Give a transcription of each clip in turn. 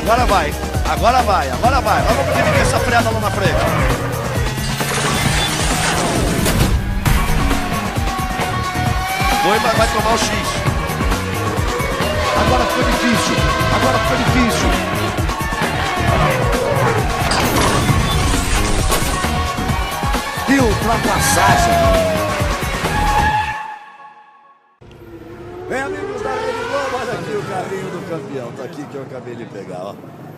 Agora vai. Agora vai. Agora vai. Nós vamos dividir essa freada lá na frente. Foi, mas vai tomar o X. Agora ficou difícil. Agora ficou difícil. Que ultrapassagem. Bem, amigos da Rede Globo, olha aqui o carrinho do campeão. Tá aqui que eu acabei de pegar, ó.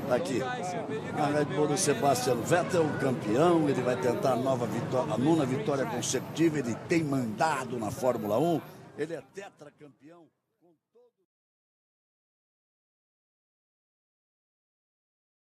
Tá aqui. A Red Bull do Sebastian Vettel, campeão. Ele vai tentar a nova vitória, a 9ª vitória consecutiva. Ele tem mandado na Fórmula 1. Ele é tetracampeão.